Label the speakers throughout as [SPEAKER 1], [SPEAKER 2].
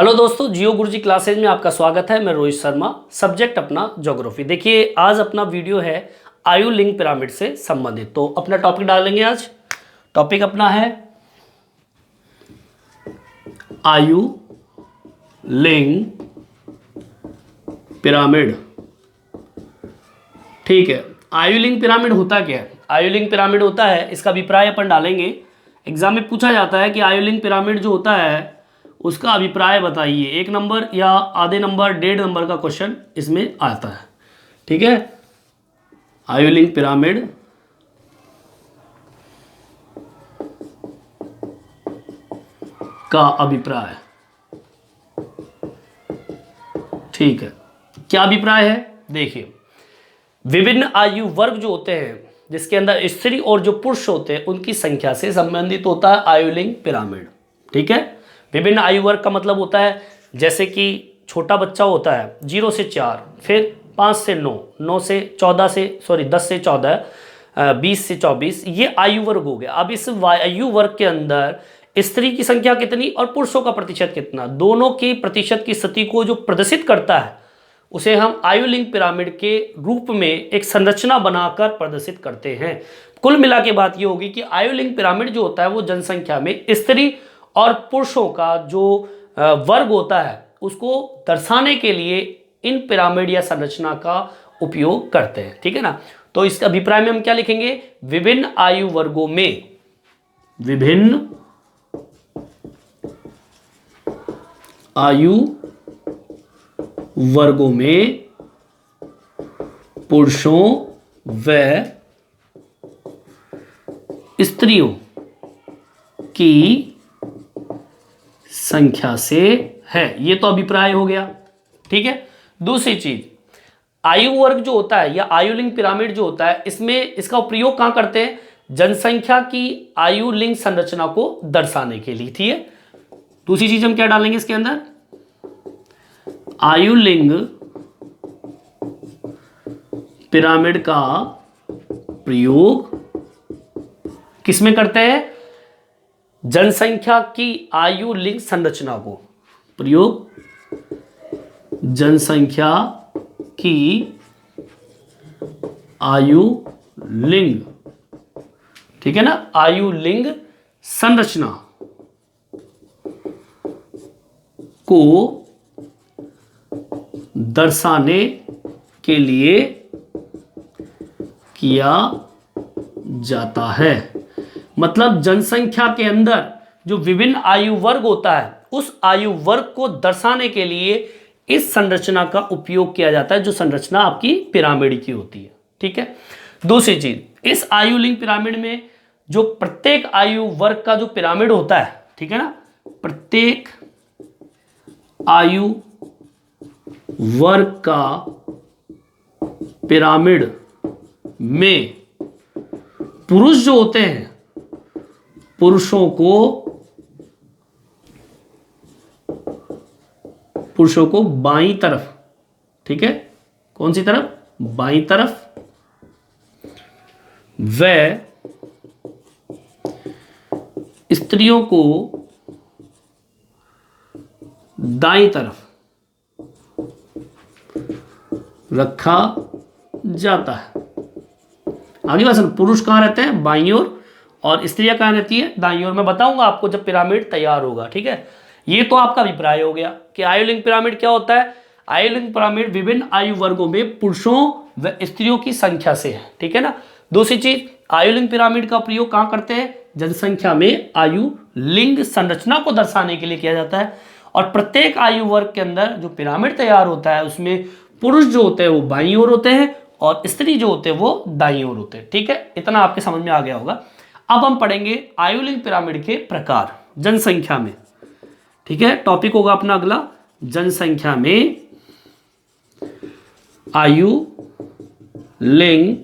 [SPEAKER 1] Hello दोस्तों, जियो गुरुजी classes में आपका स्वागत है। मैं रोहित शर्मा, सब्जेक्ट अपना ज्योग्राफी। देखिए, आज अपना वीडियो है आयु लिंग पिरामिड से संबंधित। तो अपना टॉपिक डालेंगे। आज टॉपिक अपना है आयु लिंग पिरामिड। ठीक है, आयु लिंग पिरामिड होता क्या है? आयु लिंग पिरामिड होता है, इसका अभिप्राय अपन डालेंगे। एग्जाम में पूछा जाता है कि आयु लिंग पिरामिड जो होता है उसका अभिप्राय बताइए। 1 नंबर या आधे नंबर, 1.5 नंबर का क्वेश्चन इसमें आता है। ठीक है, आयु लिंग पिरामिड का अभिप्राय। ठीक है, क्या अभिप्राय है? देखिए, विभिन्न आयु वर्ग जो होते हैं जिसके अंदर स्त्री और जो पुरुष होते हैं उनकी संख्या से संबंधित होता है आयु लिंग पिरामिड। ठीक है, विभिन्न आयु वर्ग का मतलब होता है जैसे कि छोटा बच्चा होता है 0 से 4, फिर 5 से 9, 9 से 14 से 10 से 14, 20 से 24, ये आयु वर्ग हो गया। अब इस आयु वर्ग के अंदर स्त्री की संख्या कितनी और पुरुषों का प्रतिशत कितना, दोनों की प्रतिशत की स्थिति को जो प्रदर्शित करता है उसे हम आयु लिंग पिरामिड के रूप में एक संरचना बनाकर प्रदर्शित करते हैं। कुल मिला के बात ये होगी कि आयु लिंग पिरामिड जो होता है वो जनसंख्या में स्त्री और पुरुषों का जो वर्ग होता है उसको दर्शाने के लिए इन पिरामिड या संरचना का उपयोग करते हैं। ठीक है ना, तो इस अभिप्राय में हम क्या लिखेंगे? विभिन्न आयु वर्गों में, विभिन्न आयु वर्गों में पुरुषों व स्त्रियों की संख्या से है। ये तो अभिप्राय हो गया। ठीक है, दूसरी चीज, आयु वर्ग जो होता है या आयु लिंग पिरामिड जो होता है इसमें इसका प्रयोग कहां करते हैं? जनसंख्या की आयु लिंग संरचना को दर्शाने के लिए। ठीक है, दूसरी चीज हम क्या डालेंगे इसके अंदर? आयु लिंग पिरामिड का प्रयोग किसमें करते हैं? जनसंख्या की आयु लिंग संरचना को प्रयोग, जनसंख्या की आयु लिंग, ठीक है ना, आयु लिंग संरचना को दर्शाने के लिए किया जाता है। मतलब जनसंख्या के अंदर जो विभिन्न आयु वर्ग होता है उस आयु वर्ग को दर्शाने के लिए इस संरचना का उपयोग किया जाता है, जो संरचना आपकी पिरामिड की होती है। ठीक है, दूसरी चीज, इस आयु लिंग पिरामिड में जो प्रत्येक आयु वर्ग का जो पिरामिड होता है, ठीक है ना, प्रत्येक आयु वर्ग का पिरामिड में पुरुष जो होते हैं, पुरुषों को बाईं तरफ, ठीक है, कौन सी तरफ? बाईं तरफ, व स्त्रियों को दाईं तरफ रखा जाता है। आगे बात, पुरुष कहां रहते हैं? बाईं ओर, और स्त्रियां कहां रहती है? दाईं ओर। मैं बताऊंगा आपको जब पिरामिड तैयार होगा। ठीक है, ये तो आपका अभिप्राय हो गया कि आयु लिंग पिरामिड क्या होता है। आयु लिंग पिरामिड विभिन्न आयु वर्गों में पुरुषों व स्त्रियों की संख्या से है। ठीक है ना। दूसरी चीज, आयु लिंग पिरामिड का प्रयोग कहां करते हैं? जनसंख्या में आयु लिंग संरचना को दर्शाने के लिए किया जाता है। और प्रत्येक आयु वर्ग के अंदर जो पिरामिड तैयार होता है उसमें पुरुष जो होते हैं वो बाईं ओर होते हैं और स्त्री जो होते हैं वो दाईं ओर होते हैं। ठीक है, इतना आपके समझ में आ गया होगा। अब हम पढ़ेंगे आयु लिंग पिरामिड के प्रकार जनसंख्या में। ठीक है, टॉपिक होगा अपना अगला, जनसंख्या में आयु लिंग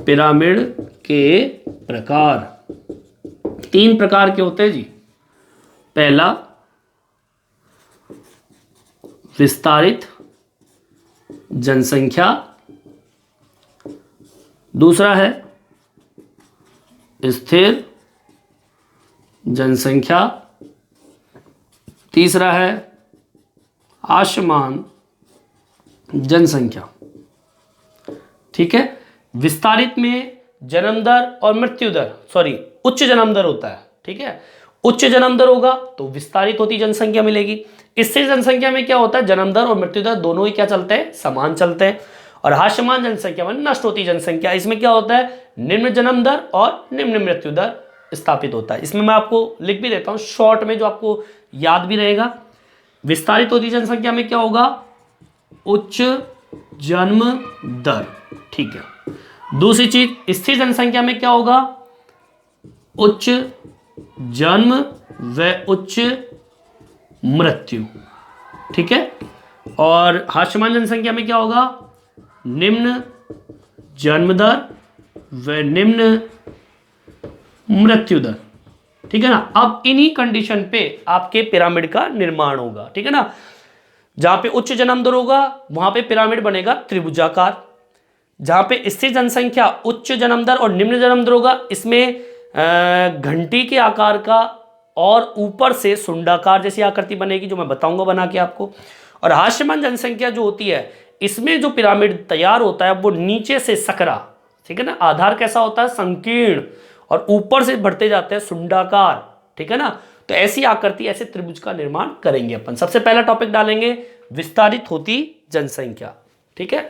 [SPEAKER 1] पिरामिड के प्रकार। 3 प्रकार के होते हैं जी। पहला, विस्तारित जनसंख्या। दूसरा है स्थिर जनसंख्या। तीसरा है आयुष्मान जनसंख्या। ठीक है, विस्तारित में जन्म दर और मृत्यु दर, सॉरी उच्च जन्म दर होता है। ठीक है, उच्च जन्म दर होगा तो विस्तारित होती जनसंख्या मिलेगी। स्थिर जनसंख्या में क्या होता है, जन्म दर और मृत्यु दर दोनों ही क्या चलते हैं, समान चलते हैं। और हास्यमान जनसंख्या में नष्ट होती जनसंख्या, इसमें क्या होता है, निम्न जन्म दर और निम्न मृत्यु दर स्थापित होता है। इसमें मैं आपको लिख भी देता हूं शॉर्ट में, जो आपको याद भी रहेगा। विस्तारित होती जनसंख्या में क्या होगा, उच्च जन्म दर। ठीक है, दूसरी चीज स्थिर जनसंख्या में क्या होगा, उच्च जन्म व उच्च मृत्यु। ठीक है, और हास्यमान जनसंख्या में क्या होगा, निम्न जन्म दर व निम्न मृत्यु दर। ठीक है ना। अब इन्हीं कंडीशन पे आपके पिरामिड का निर्माण होगा। ठीक है ना, जहां पे उच्च जन्म दर होगा वहां पे पिरामिड बनेगा त्रिभुजाकार। जहां पे स्थिर जनसंख्या, उच्च जन्म दर और निम्न जन्म दर होगा, इसमें घंटी के आकार का और ऊपर से सुंडाकार जैसी आकृति बनेगी, जो मैं बताऊंगा बना के आपको। और हास्यमान जनसंख्या जो होती है, इसमें जो पिरामिड तैयार होता है वो नीचे से सकरा, ठीक है ना, आधार कैसा होता है, संकीर्ण, और ऊपर से बढ़ते जाते हैं सुंडाकार। ठीक है ना, तो ऐसी आकृति, ऐसे त्रिभुज का निर्माण करेंगे अपन। सबसे पहला टॉपिक डालेंगे विस्तारित होती जनसंख्या। ठीक है,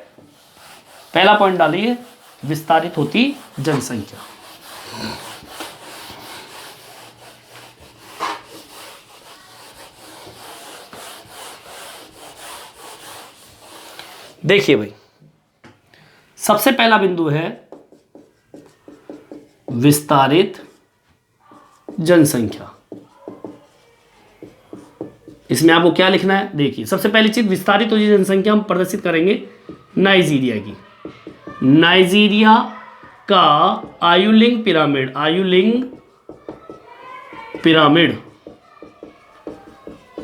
[SPEAKER 1] पहला पॉइंट डालिए विस्तारित होती जनसंख्या। देखिए भाई, सबसे पहला बिंदु है विस्तारित जनसंख्या। इसमें आपको क्या लिखना है, देखिए सबसे पहली चीज, विस्तारित होती जनसंख्या हम प्रदर्शित करेंगे नाइजीरिया की। नाइजीरिया का आयुलिंग पिरामिड, आयुलिंग पिरामिड।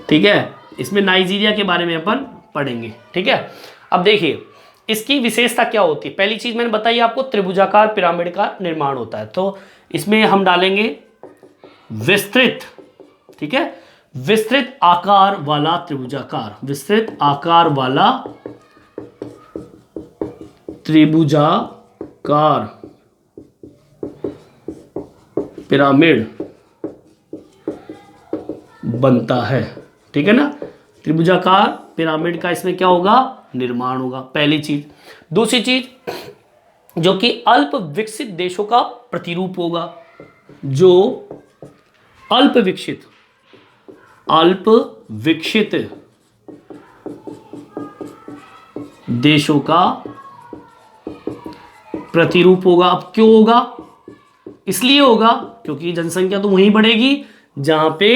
[SPEAKER 1] ठीक है, इसमें नाइजीरिया के बारे में अपन पढ़ेंगे। ठीक है, अब देखिए इसकी विशेषता क्या होती है। पहली चीज मैंने बताई आपको, त्रिभुजाकार पिरामिड का निर्माण होता है, तो इसमें हम डालेंगे विस्तृत। ठीक है, विस्तृत आकार वाला त्रिभुजाकार, विस्तृत आकार वाला त्रिभुजाकार पिरामिड बनता है। ठीक है ना, त्रिभुजाकार पिरामिड का इसमें क्या होगा, निर्माण होगा, पहली चीज। दूसरी चीज, जो कि अल्प विकसित देशों का प्रतिरूप होगा, जो अल्प विकसित देशों का प्रतिरूप होगा। अब क्यों होगा, इसलिए होगा क्योंकि जनसंख्या तो वहीं बढ़ेगी जहां पे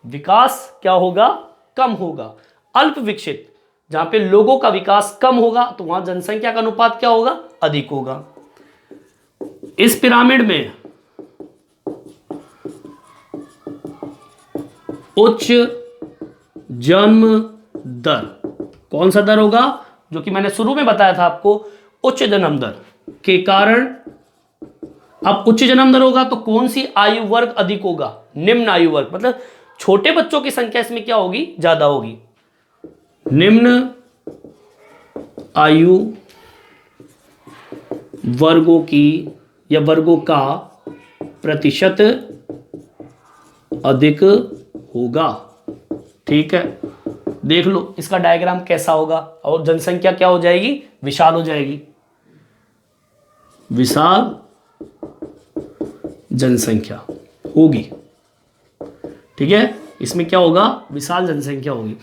[SPEAKER 1] विकास क्या होगा, कम होगा। अल्प विकसित, जहां पे लोगों का विकास कम होगा, तो वहां जनसंख्या का अनुपात क्या होगा, अधिक होगा। इस पिरामिड में उच्च जन्म दर, कौन सा दर होगा, जो कि मैंने शुरू में बताया था आपको, उच्च जन्म दर के कारण। अब उच्च जन्म दर होगा तो कौन सी आयु वर्ग अधिक होगा, निम्न आयु वर्ग, मतलब छोटे बच्चों की संख्या इसमें क्या होगी, ज्यादा होगी। निम्न आयु वर्गों की या वर्गों का प्रतिशत अधिक होगा। ठीक है, देख लो इसका डायग्राम कैसा होगा, और जनसंख्या क्या हो जाएगी, विशाल हो जाएगी, विशाल जनसंख्या होगी। ठीक है, इसमें क्या होगा, विशाल जनसंख्या होगी।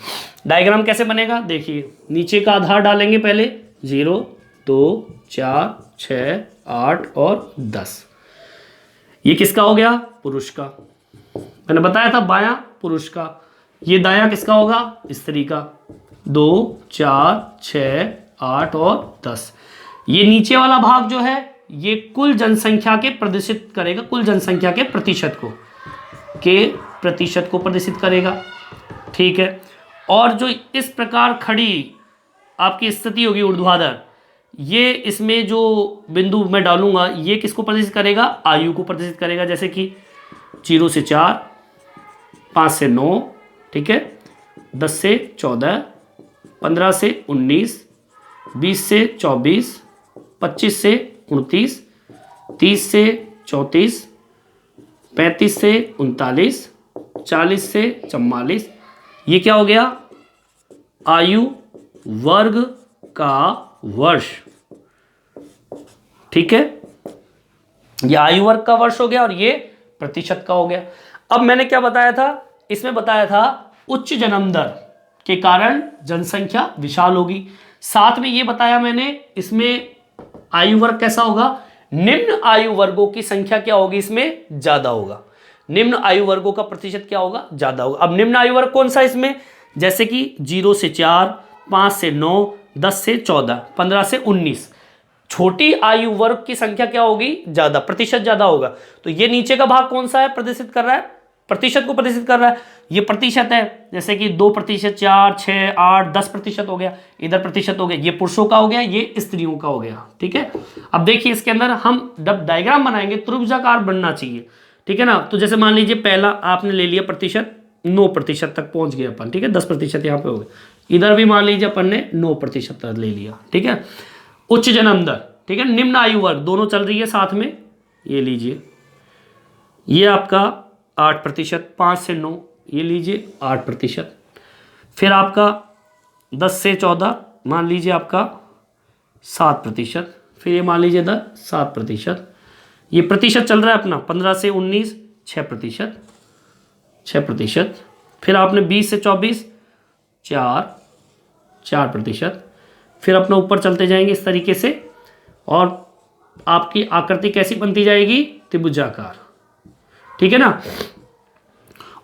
[SPEAKER 1] डायग्राम कैसे बनेगा, देखिए नीचे का आधार डालेंगे पहले, 0, 2, 4, 6, 8 और 10। ये किसका हो गया, पुरुष का। मैंने बताया था बायां पुरुष का, ये दायां किसका होगा, स्त्री का। 2, 4, 6, 8 और 10। ये नीचे वाला भाग जो है ये कुल जनसंख्या के प्रदर्शित करेगा, कुल जनसंख्या के प्रतिशत को प्रदर्शित करेगा। ठीक है, और जो इस प्रकार खड़ी आपकी स्थिति होगी ऊर्ध्वाधर, ये इसमें जो बिंदु मैं डालूंगा ये किसको प्रदर्शित करेगा, आयु को प्रदर्शित करेगा। जैसे कि 0 से 4, 5 से 9, ठीक है, 10 से 14, 15 से 19, 20 से 24, 25 से 29, 30 से 34, 35 से 39, 40 से 44। ये क्या हो गया? आयु वर्ग का वर्ष। ठीक है, ये आयु वर्ग का वर्ष हो गया और ये प्रतिशत का हो गया। अब मैंने क्या बताया था? इसमें बताया था उच्च जन्म दर के कारण जनसंख्या विशाल होगी। साथ में ये बताया मैंने इसमें आयु वर्ग कैसा होगा? निम्न आयु वर्गों की संख्या क्या होगी? इसमें ज्यादा होगा। निम्न आयु वर्गों का प्रतिशत क्या होगा? ज्यादा होगा। अब निम्न आयु वर्ग कौन सा इसमें? जैसे कि 0 से 4, 5 से 9, 10 से 14, 15 से 19। छोटी आयु वर्ग की संख्या क्या होगी? ज्यादा, प्रतिशत ज्यादा होगा। तो ये नीचे का भाग कौन सा है? प्रदर्शित कर रहा है प्रतिशत को प्रदर्शित कर रहा है। ये प्रतिशत है, जैसे कि 2%, 4, 6, 8, 10% हो गया। इधर प्रतिशत हो गया, ये पुरुषों का हो गया, ये स्त्रियों का हो गया। ठीक है, अब देखिए इसके अंदर हम जब डायग्राम बनाएंगे त्रिभुजाकार बनना चाहिए। ठीक है ना। तो जैसे मान लीजिए पहला आपने ले लिया प्रतिशत, 9% तक पहुंच गए अपन। ठीक है, 10% यहाँ पे हो गए। इधर भी मान लीजिए अपन ने 9% तक ले लिया। ठीक है, उच्च जन्म दर। ठीक है, निम्न आयु वर्ग दोनों चल रही है साथ में। ये लीजिए, ये आपका 8%, 5 से 9, ये लीजिए 8%। फिर आपका 10 से 14 मान लीजिए आपका 7%। फिर ये मान लीजिए 7%। ये प्रतिशत चल रहा है अपना 15 से 19, 6%, 6%। फिर आपने 20 से 24, 4%। फिर अपना ऊपर चलते जाएंगे इस तरीके से और आपकी आकृति कैसी बनती जाएगी? त्रिभुजाकार। ठीक है ना।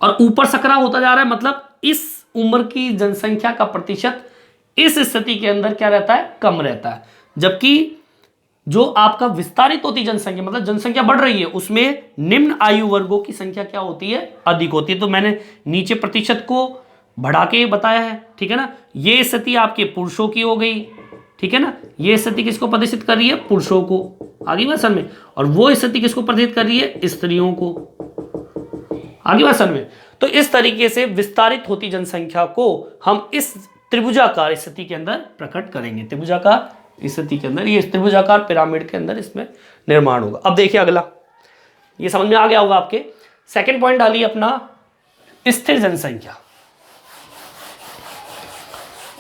[SPEAKER 1] और ऊपर सकरा होता जा रहा है, मतलब इस उम्र की जनसंख्या का प्रतिशत इस स्थिति के अंदर क्या रहता है? कम रहता है। जबकि जो आपका विस्तारित होती जनसंख्या, मतलब जनसंख्या बढ़ रही है, उसमें निम्न आयु वर्गों की संख्या क्या होती है? अधिक होती है। तो मैंने नीचे प्रतिशत को बढ़ा के बताया है। ठीक है ना। ये स्थिति आपके पुरुषों की हो गई। ठीक है ना, ये स्थिति किसको प्रदर्शित कर रही है? पुरुषों को। आगे बात समझ में। और वो स्थिति किसको प्रदर्शित कर रही है? स्त्रियों को। आगे बात समझ में। तो इस तरीके से विस्तारित होती जनसंख्या को हम इस त्रिभुजाकार स्थिति के अंदर प्रकट करेंगे। त्रिभुजाकार स्थिति के अंदर, ये त्रिभुजाकार पिरामिड के अंदर इसमें निर्माण होगा। अब देखिए अगला, ये समझ में आ गया होगा आपके। सेकंड पॉइंट डालिए अपना, स्थिर जनसंख्या।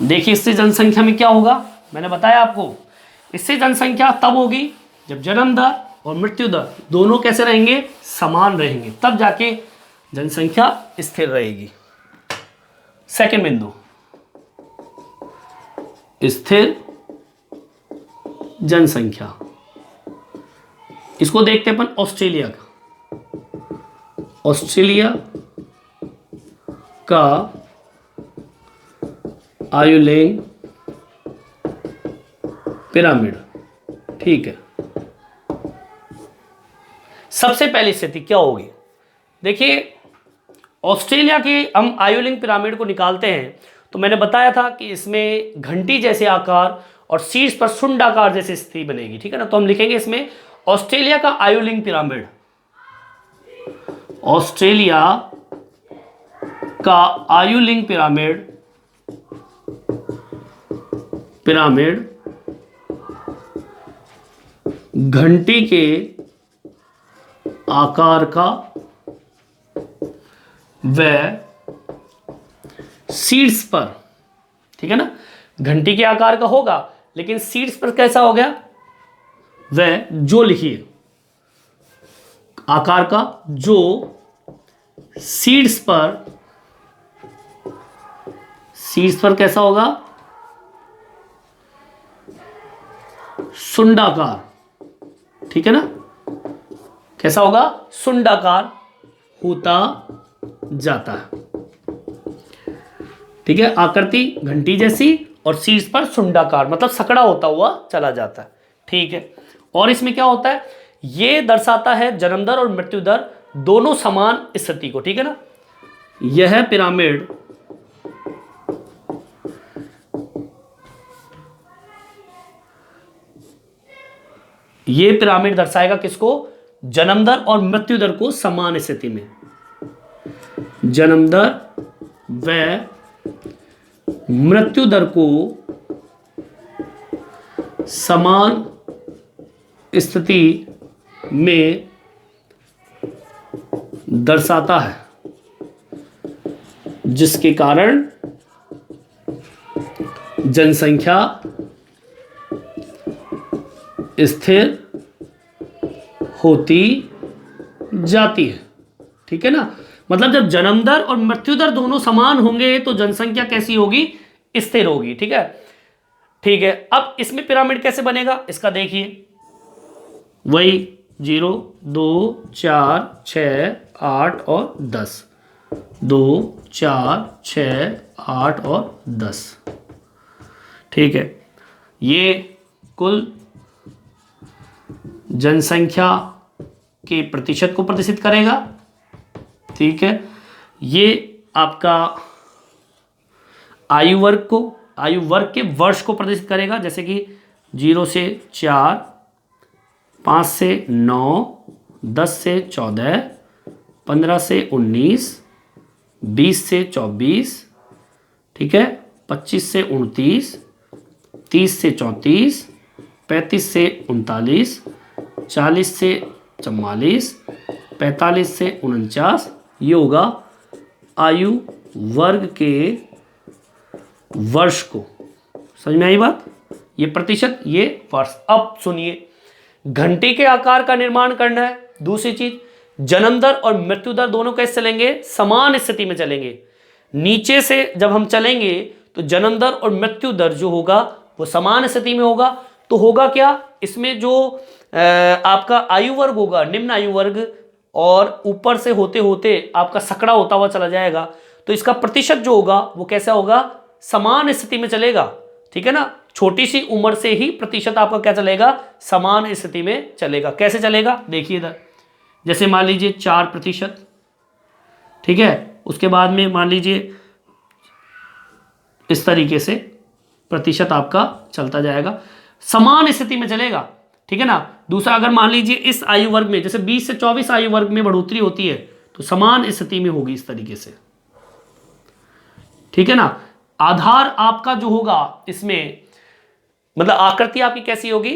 [SPEAKER 1] देखिए स्थिर जनसंख्या में क्या होगा? मैंने बताया आपको, स्थिर जनसंख्या तब होगी जब जन्म दर और मृत्यु दर दोनों कैसे रहेंगे? समान रहेंगे, तब जाके जनसंख्या स्थिर रहेगी। सेकंड बिंदु, स्थिर जनसंख्या। इसको देखते हैं अपन ऑस्ट्रेलिया का। ऑस्ट्रेलिया का आयुलिंग पिरामिड। ठीक है, सबसे पहली स्थिति क्या होगी? देखिए ऑस्ट्रेलिया के हम आयुलिंग पिरामिड को निकालते हैं तो मैंने बताया था कि इसमें घंटी जैसे आकार और शीर्ष पर शुंडाकार जैसी स्थिति बनेगी। ठीक है ना। तो हम लिखेंगे इसमें ऑस्ट्रेलिया का आयुलिंग पिरामिड। ऑस्ट्रेलिया का आयुलिंग पिरामिड घंटी के आकार का व शीर्ष पर, ठीक है ना, घंटी के आकार का होगा लेकिन शीर्ष पर कैसा हो गया? वह जो लिखिए आकार का, जो शीर्ष पर कैसा होगा? शुंडाकार। ठीक है ना, कैसा होगा? शुंडाकार होता जाता है। ठीक है, आकृति घंटी जैसी और शीर्ष पर शुंडाकार, मतलब सकड़ा होता हुआ चला जाता है। ठीक है, और इसमें क्या होता है? ये दर्शाता है जन्म दर और मृत्यु दर दोनों समान स्थिति को। ठीक है ना, यह पिरामिड ये पिरामिड दर्शाएगा किसको? जन्म दर और मृत्यु दर को समान स्थिति में। जन्म दर व मृत्यु दर को समान स्थिति में दर्शाता है, जिसके कारण जनसंख्या स्थिर होती जाती है। ठीक है ना, मतलब जब जन्म दर और मृत्यु दर दोनों समान होंगे तो जनसंख्या कैसी होगी, स्थिर होगी। ठीक है, ठीक है। अब इसमें पिरामिड कैसे बनेगा इसका देखिए, वही 0, 2, 4, 6, 8 और 10, 2, 4, 6, 8 और 10। ठीक है, ये कुल जनसंख्या के प्रतिशत को प्रदर्शित करेगा। ठीक है, ये आपका आयु वर्ग के वर्ष को प्रदर्शित करेगा, जैसे कि 0 से 4, 5 से 9, 10 से 14, 15 से 19, 20 से 24, ठीक है, 25 से 29, 30 से 34, 35 से 39, 40 से 44, 45 से 49। ये होगा आयु वर्ग के वर्ष को। समझ में आई बात, ये प्रतिशत, ये वर्ष। अब सुनिए, घंटे के आकार का निर्माण करना है। दूसरी चीज, जन्म दर और मृत्यु दर दोनों कैसे चलेंगे, समान स्थिति में चलेंगे। नीचे से जब हम चलेंगे तो जन्म दर और मृत्यु दर जो होगा वो समान स्थिति में होगा। तो होगा क्या, इसमें जो आपका आयु वर्ग होगा, निम्न आयु वर्ग, और ऊपर से होते होते आपका सकड़ा होता हुआ चला जाएगा, तो इसका प्रतिशत जो होगा वो कैसा होगा, समान स्थिति में चलेगा। ठीक है ना, छोटी सी उम्र से ही प्रतिशत आपका क्या चलेगा, समान स्थिति में चलेगा। कैसे चलेगा देखिए इधर, जैसे मान लीजिए 4%, ठीक है, उसके बाद में मान लीजिए इस तरीके से प्रतिशत आपका चलता जाएगा, समान स्थिति में चलेगा। ठीक है ना। दूसरा, अगर मान लीजिए इस आयु वर्ग में, जैसे 20 से 24 आयु वर्ग में बढ़ोतरी होती है तो समान स्थिति में होगी इस तरीके से। ठीक है ना। आधार आपका जो होगा इसमें, मतलब आकृति आपकी कैसी होगी,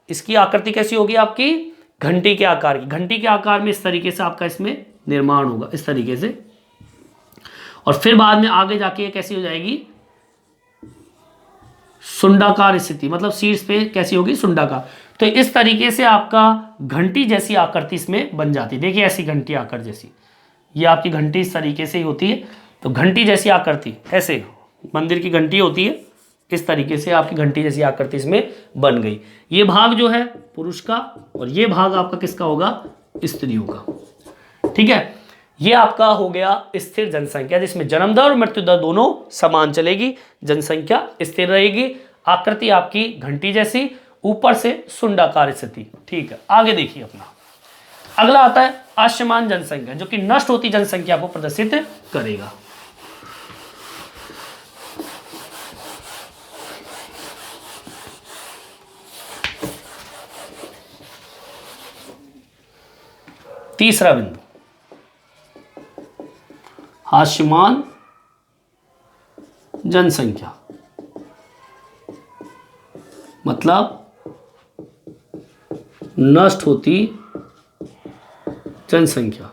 [SPEAKER 1] इसकी आकृति कैसी होगी आपकी, घंटी के आकार की। घंटी के आकार में इस तरीके से आपका इसमें निर्माण होगा, इस तरीके से। और फिर बाद में आगे जाके ये कैसी हो जाएगी, सुंडाकार स्थिति, मतलब शीर्ष पे कैसी होगी, सुंडाकार। तो इस तरीके से आपका घंटी जैसी आकृति इसमें बन जाती है। देखिए ऐसी घंटी आकार जैसी, ये आपकी घंटी इस तरीके से ही होती है। तो घंटी जैसी आकृति, ऐसे मंदिर की घंटी होती है, इस तरीके से आपकी घंटी जैसी आकृति इसमें बन गई। ये भाग जो है पुरुष का, और ये भाग आपका किसका होगा, स्त्रियों का। ठीक है, ये आपका हो गया स्थिर जनसंख्या, जिसमें जन्म दर और मृत्यु दर दोनों समान चलेगी, जनसंख्या स्थिर रहेगी, आकृति आपकी घंटी जैसी, ऊपर से सुंडाकार स्थिति। ठीक है, आगे देखिए अपना अगला आता है आश्यमान जनसंख्या, जो कि नष्ट होती जनसंख्या को प्रदर्शित करेगा। तीसरा बिंदु, हास्यमान जनसंख्या, मतलब नष्ट होती जनसंख्या।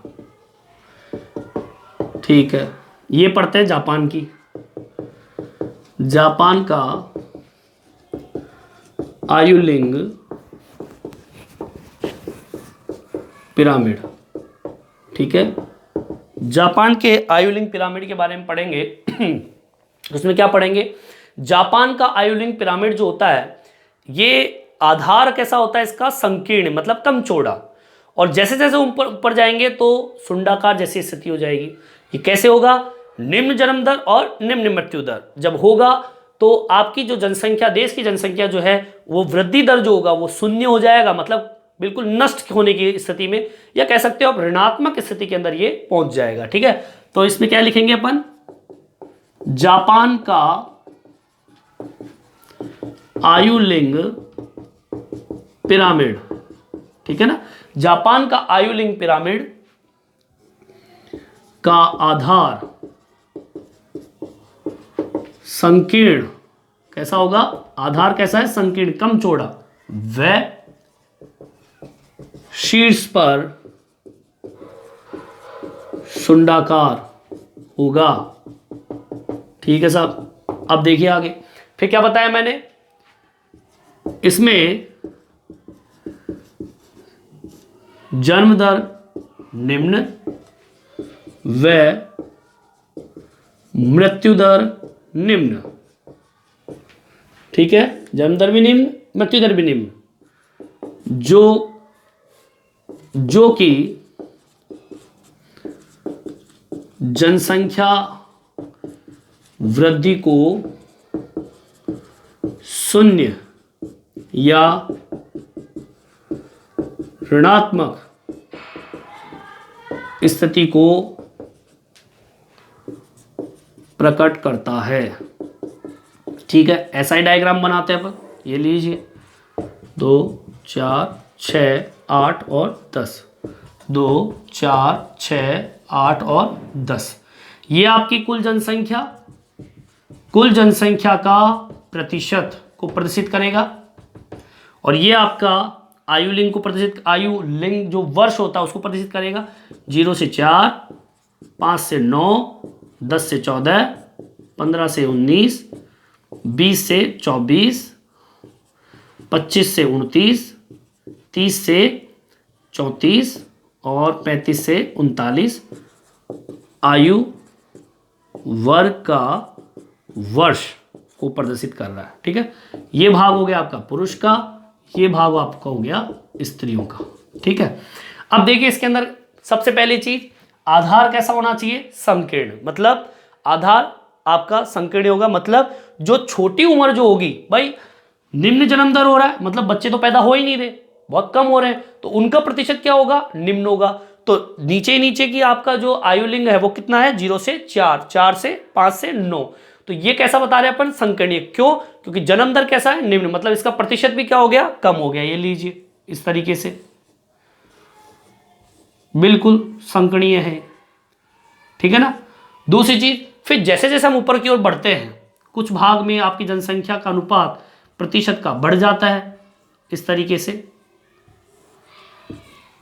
[SPEAKER 1] ठीक है, ये पढ़ते हैं जापान की। जापान का आयुलिंग पिरामिड। ठीक है, जापान के आयुलिंग पिरामिड के बारे में पढ़ेंगे। उसमें क्या पढ़ेंगे, जापान का आयुलिंग पिरामिड जो होता है, ये आधार कैसा होता है इसका, संकीर्ण, मतलब कम चौड़ा, और जैसे जैसे ऊपर ऊपर जाएंगे तो सुंडाकार जैसी स्थिति हो जाएगी। ये कैसे होगा, निम्न जन्म दर और निम्न मृत्यु दर जब होगा तो आपकी जो जनसंख्या, देश की जनसंख्या जो है वो वृद्धि दर जो होगा वो शून्य हो जाएगा, मतलब बिल्कुल नष्ट होने की स्थिति में, या कह सकते हो आप ऋणात्मक स्थिति के अंदर ये पहुंच जाएगा। ठीक है, तो इसमें क्या लिखेंगे अपन, जापान का आयुलिंग पिरामिड। ठीक है ना, जापान का आयुलिंग पिरामिड का आधार संकीर्ण कैसा होगा, आधार कैसा है, संकीर्ण कम चौड़ा, वह शीर्ष पर शुंडाकार होगा। ठीक है साहब। अब देखिए आगे फिर क्या बताया मैंने, इसमें जन्म दर निम्न व मृत्यु दर निम्न। ठीक है, जन्म दर भी निम्न, मृत्यु दर भी निम्न, जो कि जनसंख्या वृद्धि को शून्य या ऋणात्मक स्थिति को प्रकट करता है। ठीक है, ऐसा ही डायग्राम बनाते हैं अपन, ये लीजिए 2 4 6 8 और 10, 2 4 6 8 और 10, ये आपकी कुल जनसंख्या का प्रतिशत को प्रदर्शित करेगा, और ये आपका आयु लिंग को प्रदर्शित, आयु लिंग जो वर्ष होता है उसको प्रदर्शित करेगा। 0 से 4, 5 से 9, 10 से 14, 15 से 19, 20 से 24, 25 से 29, 30 से 34 और 35 से 39 आयु वर्ग का वर्ष को प्रदर्शित कर रहा है। ठीक है, ये भाग हो गया आपका पुरुष का, ये भाग आपका हो गया स्त्रियों का। ठीक है, अब देखिए इसके अंदर सबसे पहली चीज, आधार कैसा होना चाहिए, संकीर्ण, मतलब आधार आपका संकीर्ण होगा, मतलब जो छोटी उम्र जो होगी, भाई निम्न जन्म दर हो रहा है, मतलब बच्चे तो पैदा हो ही नहीं रहे, बहुत कम हो रहे हैं, तो उनका प्रतिशत क्या होगा, निम्न होगा। तो नीचे की आपका जो आयु लिंग है वो कितना है, 0 से 4, 4 से 5 से 9, तो ये कैसा बता रहे हैं अपन, संकीर्ण। क्यों, क्योंकि जन्म दर कैसा है, निम्न, मतलब इसका प्रतिशत भी क्या हो गया, कम हो गया। ये लीजिए इस तरीके से बिल्कुल संकीर्णीय है। ठीक है ना। दूसरी चीज, फिर जैसे जैसे हम ऊपर की ओर बढ़ते हैं, कुछ भाग में आपकी जनसंख्या का अनुपात प्रतिशत का बढ़ जाता है, इस तरीके से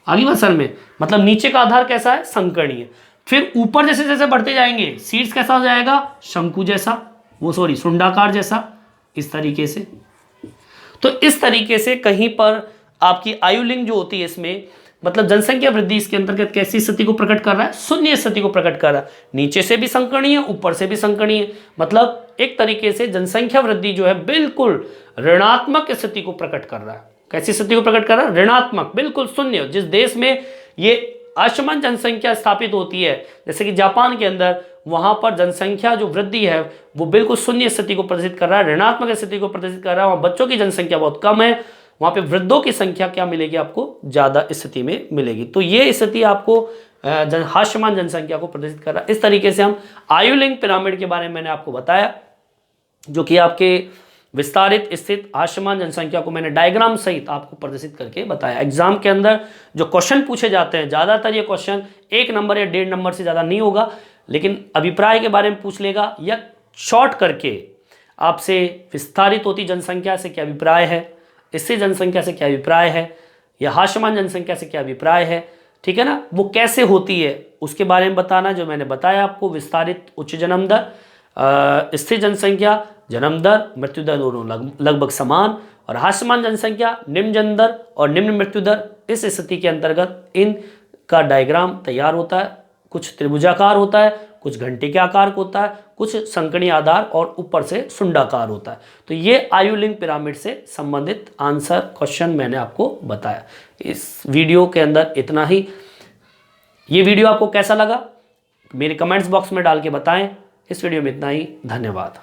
[SPEAKER 1] आगे असल में, मतलब नीचे का आधार कैसा है, संकीर्णीय। फिर ऊपर जैसे जैसे बढ़ते जाएंगे, शीर्ष कैसा हो जाएगा, शंकु जैसा, शुंडाकार जैसा, इस तरीके से। तो इस तरीके से कहीं पर आपकी आयु लिंग जो होती है इसमें, मतलब जनसंख्या वृद्धि इसके अंतर्गत कैसी स्थिति को प्रकट कर रहा है, शून्य स्थिति को प्रकट कर रहा है। नीचे से भी संकीर्णीय, ऊपर से भी संकीर्णीय, मतलब एक तरीके से जनसंख्या वृद्धि जो है बिल्कुल ऋणात्मक स्थिति को प्रकट कर रहा है। कैसी स्थिति को प्रकट कर रहा है, ऋणात्मक, बिल्कुल शून्य। जिस देश में ये असमान जनसंख्या स्थापित होती है, जैसे कि जापान के अंदर, वहां पर जनसंख्या जो वृद्धि है वो बिल्कुल शून्य स्थिति को प्रदर्शित कर रहा है, ऋणात्मक स्थिति को प्रदर्शित कर रहा है। वहां बच्चों की जनसंख्या बहुत कम है, वहां पे वृद्धों की संख्या क्या मिलेगी, आपको ज्यादा स्थिति में मिलेगी। तो ये स्थिति आपको हास्यमान जनसंख्या को प्रदर्शित कर रहा है। इस तरीके से हम आयु लिंग पिरामिड के बारे में मैंने आपको बताया, जो कि आपके विस्तारित स्थित हास्यमान जनसंख्या को मैंने डायग्राम सहित आपको प्रदर्शित करके बताया। एग्जाम के अंदर जो क्वेश्चन पूछे जाते हैं, ज्यादातर ये क्वेश्चन 1 नंबर या 1.5 नंबर से ज्यादा नहीं होगा, लेकिन अभिप्राय के बारे में पूछ लेगा, या शॉर्ट करके आपसे विस्तारित होती जनसंख्या से क्या अभिप्राय है, इससे जनसंख्या से क्या अभिप्राय है, या हास्यमान जनसंख्या से क्या अभिप्राय है, ठीक है ना, वो कैसे होती है उसके बारे में बताना, जो मैंने बताया आपको। विस्तारित उच्च जन्म दर, स्थिर जनसंख्या, जन्म दर, मृत्यु दर दोनों लगभग समान, और हास्यमान जनसंख्या, निम्न जन्म दर और निम्न मृत्यु दर, इस स्थिति के अंतर्गत इनका डायग्राम तैयार होता है। कुछ त्रिभुजाकार होता है, कुछ घंटे के आकार का होता है, कुछ संकीर्णीय आधार और ऊपर से शुंडाकार होता है। तो ये आयु लिंग पिरामिड से संबंधित आंसर क्वेश्चन मैंने आपको बताया। इस वीडियो के अंदर इतना ही। ये वीडियो आपको कैसा लगा मेरे कमेंट्स बॉक्स में डाल के बताएं। इस वीडियो में इतना ही, धन्यवाद।